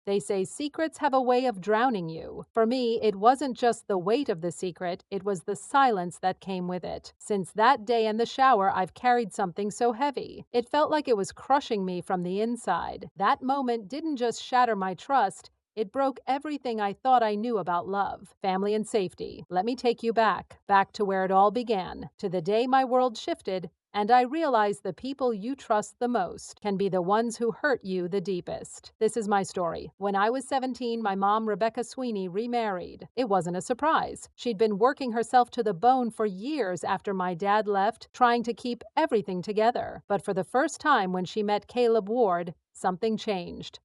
They say secrets have a way of drowning you. For me, it wasn't just the weight of the secret, it was the silence that came with it. Since that day in the shower, I've carried something so heavy. It felt like it was crushing me from the inside. That moment didn't just shatter my trust, it broke everything I thought I knew about love, family, and safety. Let me take you back to where it all began, to the day my world shifted and I realized the people you trust the most can be the ones who hurt you the deepest. This is my story. When I was 17, my mom, Rebecca Sweeney, remarried. It wasn't a surprise. She'd been working herself to the bone for years after my dad left, trying to keep everything together. But for the first time when she met Caleb Ward, something changed.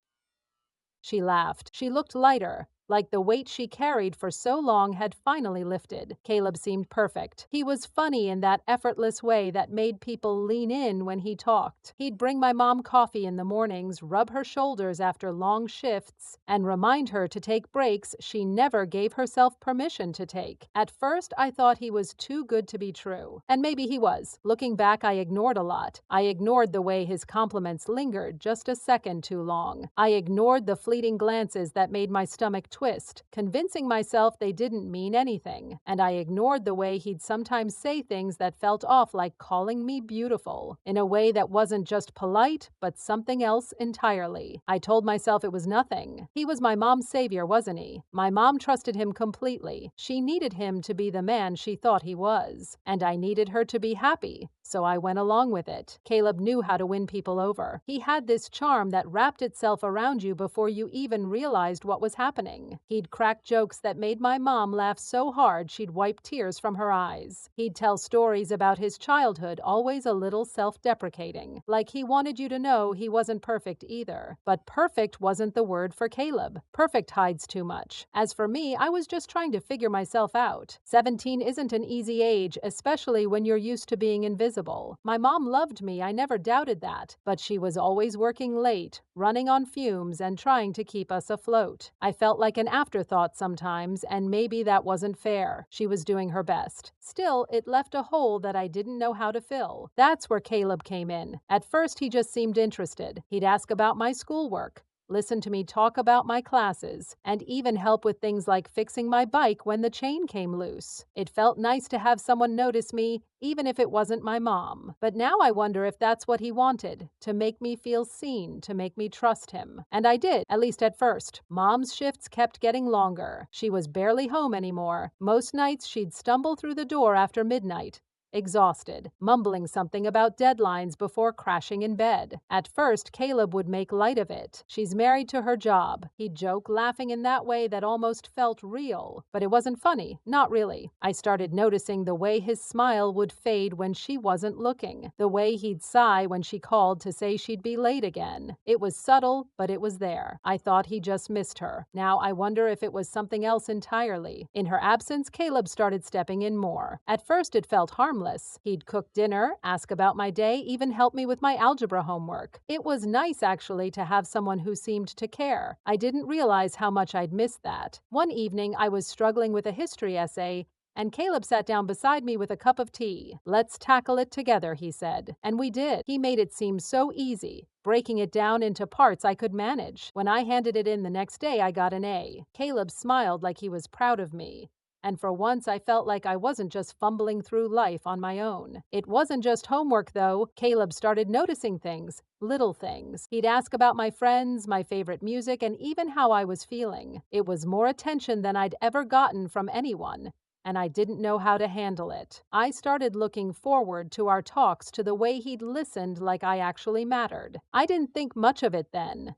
She laughed. She looked lighter, like the weight she carried for so long had finally lifted. Caleb seemed perfect. He was funny in that effortless way that made people lean in when he talked. He'd bring my mom coffee in the mornings, rub her shoulders after long shifts, and remind her to take breaks she never gave herself permission to take. At first, I thought he was too good to be true. And maybe he was. Looking back, I ignored a lot. I ignored the way his compliments lingered just a second too long. I ignored the fleeting glances that made my stomach twist, convincing myself they didn't mean anything. And I ignored the way he'd sometimes say things that felt off, like calling me beautiful, in a way that wasn't just polite, but something else entirely. I told myself it was nothing. He was my mom's savior, wasn't he? My mom trusted him completely. She needed him to be the man she thought he was. And I needed her to be happy, so I went along with it. Caleb knew how to win people over. He had this charm that wrapped itself around you before you even realized what was happening. He'd crack jokes that made my mom laugh so hard she'd wipe tears from her eyes. He'd tell stories about his childhood, always a little self-deprecating, like he wanted you to know he wasn't perfect either. But perfect wasn't the word for Caleb. Perfect hides too much. As for me, I was just trying to figure myself out. 17 isn't an easy age, especially when you're used to being invisible. My mom loved me, I never doubted that, but she was always working late, running on fumes, and trying to keep us afloat. I felt like an afterthought sometimes, and maybe that wasn't fair. She was doing her best. Still, it left a hole that I didn't know how to fill. That's where Caleb came in. At first, he just seemed interested. He'd ask about my schoolwork, listen to me talk about my classes, and even help with things like fixing my bike when the chain came loose. It felt nice to have someone notice me, even if it wasn't my mom. But now I wonder if that's what he wanted, to make me feel seen, to make me trust him. And I did, at least at first. Mom's shifts kept getting longer. She was barely home anymore. Most nights she'd stumble through the door after midnight, exhausted, mumbling something about deadlines before crashing in bed. At first, Caleb would make light of it. She's married to her job. He'd joke, laughing in that way that almost felt real. But it wasn't funny, not really. I started noticing the way his smile would fade when she wasn't looking, the way he'd sigh when she called to say she'd be late again. It was subtle, but it was there. I thought he just missed her. Now I wonder if it was something else entirely. In her absence, Caleb started stepping in more. At first, it felt harmless. He'd cook dinner, ask about my day, even help me with my algebra homework. It was nice, actually, to have someone who seemed to care. I didn't realize how much I'd missed that. One evening, I was struggling with a history essay, and Caleb sat down beside me with a cup of tea. "Let's tackle it together," he said. And we did. He made it seem so easy, breaking it down into parts I could manage. When I handed it in the next day, I got an A. Caleb smiled like he was proud of me. And for once, I felt like I wasn't just fumbling through life on my own. It wasn't just homework, though. Caleb started noticing things, little things. He'd ask about my friends, my favorite music, and even how I was feeling. It was more attention than I'd ever gotten from anyone, and I didn't know how to handle it. I started looking forward to our talks, to the way he'd listened like I actually mattered. I didn't think much of it then.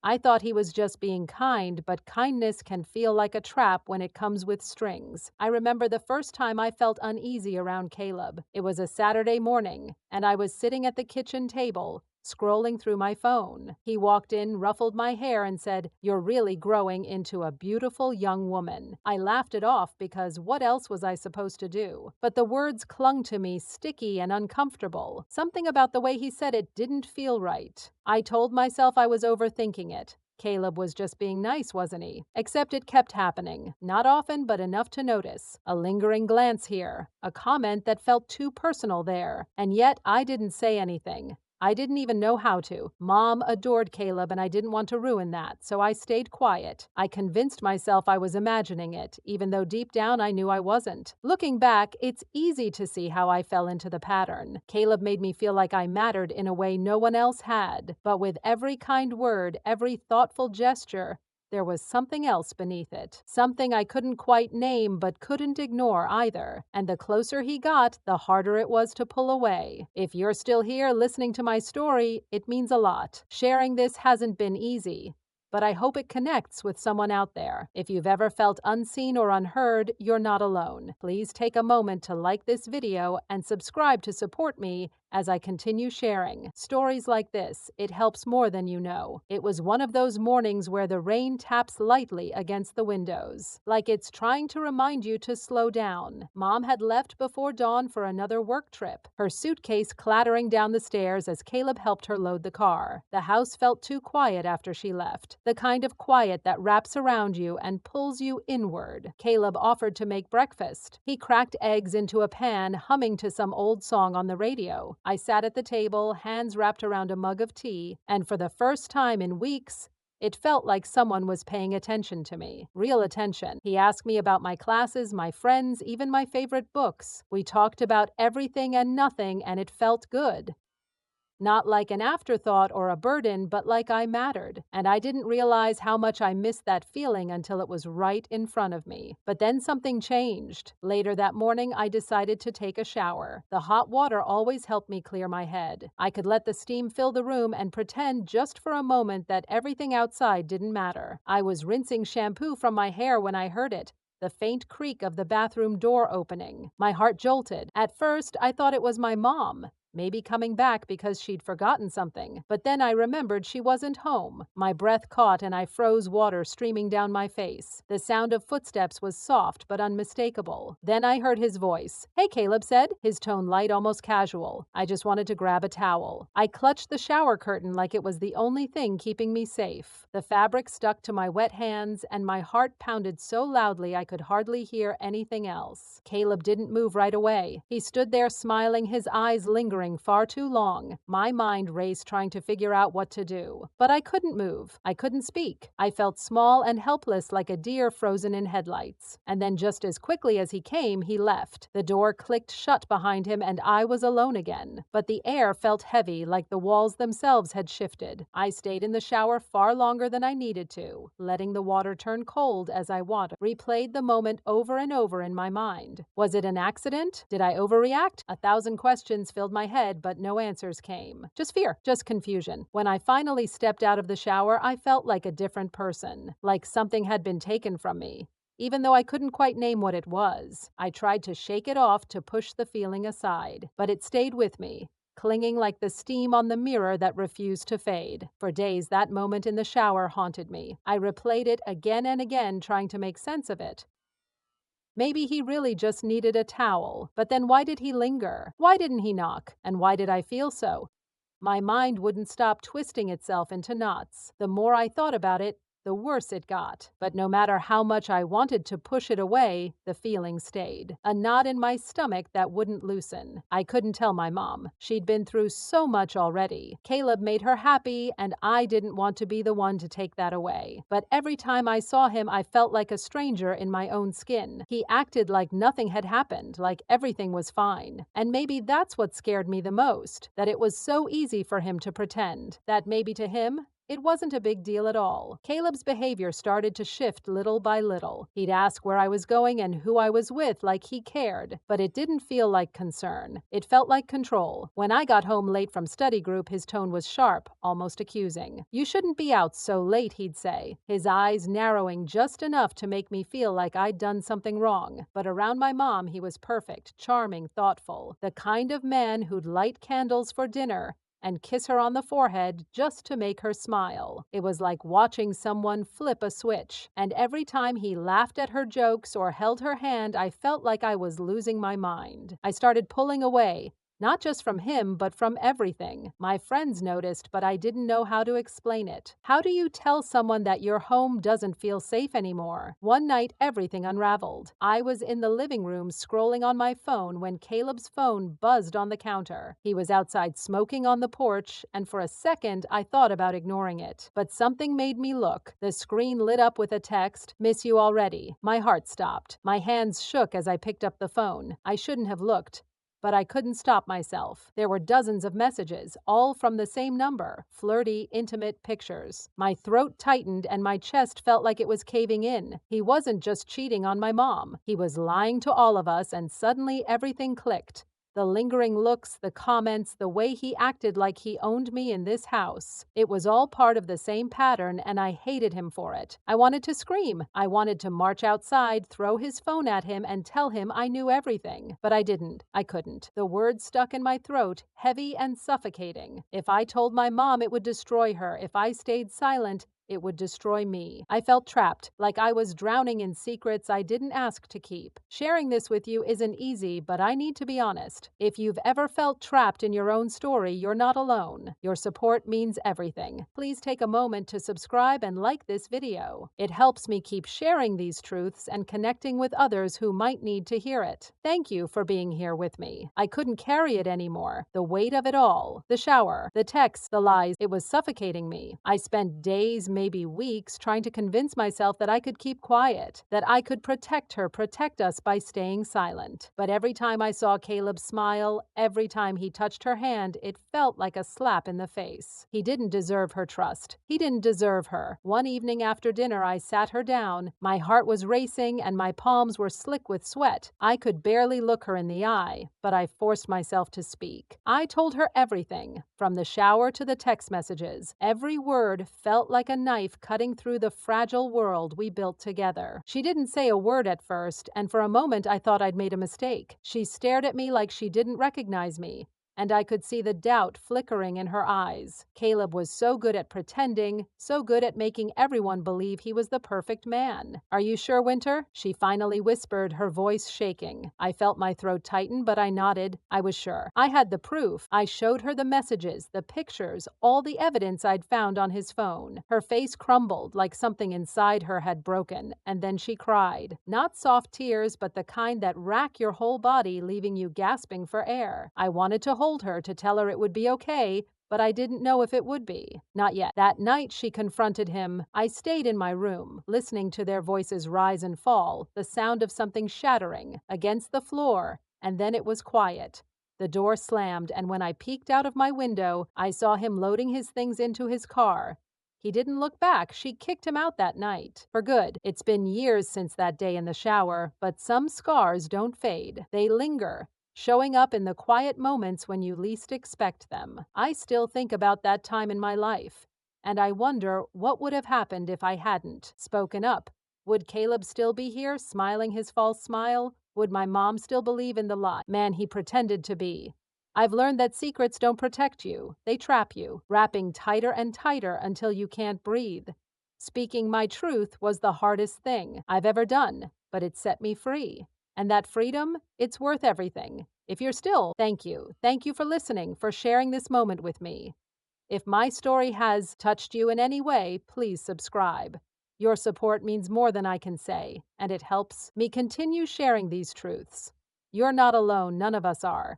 I thought he was just being kind, but kindness can feel like a trap when it comes with strings. I remember the first time I felt uneasy around Caleb. It was a Saturday morning, and I was sitting at the kitchen table, scrolling through my phone. He walked in, ruffled my hair, and said, "You're really growing into a beautiful young woman." I laughed it off because what else was I supposed to do? But the words clung to me, sticky and uncomfortable. Something about the way he said it didn't feel right. I told myself I was overthinking it. Caleb was just being nice, wasn't he? Except it kept happening. Not often, but enough to notice. A lingering glance here, a comment that felt too personal there. And yet I didn't say anything. I didn't even know how to. Mom adored Caleb, and I didn't want to ruin that, so I stayed quiet. I convinced myself I was imagining it, even though deep down I knew I wasn't. Looking back, it's easy to see how I fell into the pattern. Caleb made me feel like I mattered in a way no one else had, but with every kind word, every thoughtful gesture, there was something else beneath it, something I couldn't quite name but couldn't ignore either. And the closer he got, the harder it was to pull away. If you're still here listening to my story, it means a lot. Sharing this hasn't been easy, but I hope it connects with someone out there. If you've ever felt unseen or unheard, you're not alone. Please take a moment to like this video and subscribe to support me as I continue sharing stories like this. It helps more than you know. It was one of those mornings where the rain taps lightly against the windows, like it's trying to remind you to slow down. Mom had left before dawn for another work trip, her suitcase clattering down the stairs as Caleb helped her load the car. The house felt too quiet after she left, the kind of quiet that wraps around you and pulls you inward. Caleb offered to make breakfast. He cracked eggs into a pan, humming to some old song on the radio. I sat at the table, hands wrapped around a mug of tea, and for the first time in weeks, it felt like someone was paying attention to me. Real attention. He asked me about my classes, my friends, even my favorite books. We talked about everything and nothing, and it felt good. Not like an afterthought or a burden, but like I mattered. And I didn't realize how much I missed that feeling until it was right in front of me. But then something changed. Later that morning, I decided to take a shower. The hot water always helped me clear my head. I could let the steam fill the room and pretend just for a moment that everything outside didn't matter. I was rinsing shampoo from my hair when I heard it. The faint creak of the bathroom door opening. My heart jolted. At first, I thought it was my mom, maybe coming back because she'd forgotten something. But then I remembered she wasn't home. My breath caught and I froze, water streaming down my face. The sound of footsteps was soft but unmistakable. Then I heard his voice. "Hey," Caleb said, his tone light, almost casual. I just wanted to grab a towel. I clutched the shower curtain like it was the only thing keeping me safe. The fabric stuck to my wet hands and my heart pounded so loudly I could hardly hear anything else. Caleb didn't move right away. He stood there smiling, his eyes lingering far too long. My mind raced trying to figure out what to do. But I couldn't move. I couldn't speak. I felt small and helpless like a deer frozen in headlights. And then just as quickly as he came, he left. The door clicked shut behind him and I was alone again. But the air felt heavy, like the walls themselves had shifted. I stayed in the shower far longer than I needed to, letting the water turn cold as I replayed the moment over and over in my mind. Was it an accident? Did I overreact? 1,000 questions filled my head, but no answers came. Just fear, just confusion. When I finally stepped out of the shower, I felt like a different person, like something had been taken from me. Even though I couldn't quite name what it was, I tried to shake it off, to push the feeling aside, but it stayed with me, clinging like the steam on the mirror that refused to fade. For days, that moment in the shower haunted me. I replayed it again and again, trying to make sense of it. Maybe he really just needed a towel. But then why did he linger? Why didn't he knock? And why did I feel so? My mind wouldn't stop twisting itself into knots. The more I thought about it, the worse it got. But no matter how much I wanted to push it away, the feeling stayed. A knot in my stomach that wouldn't loosen. I couldn't tell my mom. She'd been through so much already. Caleb made her happy, and I didn't want to be the one to take that away. But every time I saw him, I felt like a stranger in my own skin. He acted like nothing had happened, like everything was fine. And maybe that's what scared me the most, that it was so easy for him to pretend, that maybe to him, it wasn't a big deal at all. Caleb's behavior started to shift little by little. He'd ask where I was going and who I was with, like he cared, but it didn't feel like concern. It felt like control. When I got home late from study group, his tone was sharp, almost accusing. "You shouldn't be out so late," he'd say, his eyes narrowing just enough to make me feel like I'd done something wrong. But around my mom, he was perfect, charming, thoughtful, the kind of man who'd light candles for dinner and kiss her on the forehead just to make her smile. It was like watching someone flip a switch. And every time he laughed at her jokes or held her hand, I felt like I was losing my mind. I started pulling away, Not just from him, but from everything. My friends noticed, but I didn't know how to explain it. How do you tell someone that your home doesn't feel safe anymore? One night, everything unraveled. I was in the living room scrolling on my phone when Caleb's phone buzzed on the counter. He was outside smoking on the porch, and for a second, I thought about ignoring it. But something made me look. The screen lit up with a text, "Miss you already." My heart stopped. My hands shook as I picked up the phone. I shouldn't have looked, but I couldn't stop myself. There were dozens of messages, all from the same number, flirty, intimate pictures. My throat tightened and my chest felt like it was caving in. He wasn't just cheating on my mom. He was lying to all of us, and suddenly everything clicked. The lingering looks, the comments, the way he acted like he owned me in this house. It was all part of the same pattern, and I hated him for it. I wanted to scream. I wanted to march outside, throw his phone at him, and tell him I knew everything. But I didn't. I couldn't. The words stuck in my throat, heavy and suffocating. If I told my mom, it would destroy her. If I stayed silent, it would destroy me. I felt trapped, like I was drowning in secrets I didn't ask to keep. Sharing this with you isn't easy, but I need to be honest. If you've ever felt trapped in your own story, you're not alone. Your support means everything. Please take a moment to subscribe and like this video. It helps me keep sharing these truths and connecting with others who might need to hear it. Thank you for being here with me. I couldn't carry it anymore. The weight of it all. The shower, the texts, the lies. It was suffocating me. I spent days, maybe weeks, trying to convince myself that I could keep quiet, that I could protect her, protect us by staying silent. But every time I saw Caleb smile, every time he touched her hand, it felt like a slap in the face. He didn't deserve her trust. He didn't deserve her. One evening after dinner, I sat her down. My heart was racing and my palms were slick with sweat. I could barely look her in the eye, but I forced myself to speak. I told her everything, from the shower to the text messages. Every word felt like a knife cutting through the fragile world we built together. She didn't say a word at first, and for a moment I thought I'd made a mistake. She stared at me like she didn't recognize me, and I could see the doubt flickering in her eyes. Caleb was so good at pretending, so good at making everyone believe he was the perfect man. "Are you sure, Winter?" she finally whispered, her voice shaking. I felt my throat tighten, but I nodded. I was sure. I had the proof. I showed her the messages, the pictures, all the evidence I'd found on his phone. Her face crumbled like something inside her had broken, and then she cried. Not soft tears, but the kind that rack your whole body, leaving you gasping for air. I wanted to hold her, to tell her it would be okay, but I didn't know if it would be. Not yet. That night she confronted him. I stayed in my room, listening to their voices rise and fall, the sound of something shattering against the floor, and then it was quiet. The door slammed, and when I peeked out of my window, I saw him loading his things into his car. He didn't look back. She kicked him out that night. For good. It's been years since that day in the shower, but some scars don't fade. They linger, showing up in the quiet moments when you least expect them. I still think about that time in my life, and I wonder what would have happened if I hadn't spoken up. Would Caleb still be here, smiling his false smile? Would my mom still believe in the lie man he pretended to be? I've learned that secrets don't protect you. They trap you, wrapping tighter and tighter until you can't breathe. Speaking my truth was the hardest thing I've ever done, but it set me free. And that freedom, it's worth everything. If you're still, thank you. Thank you for listening, for sharing this moment with me. If my story has touched you in any way, please subscribe. Your support means more than I can say, and it helps me continue sharing these truths. You're not alone, none of us are.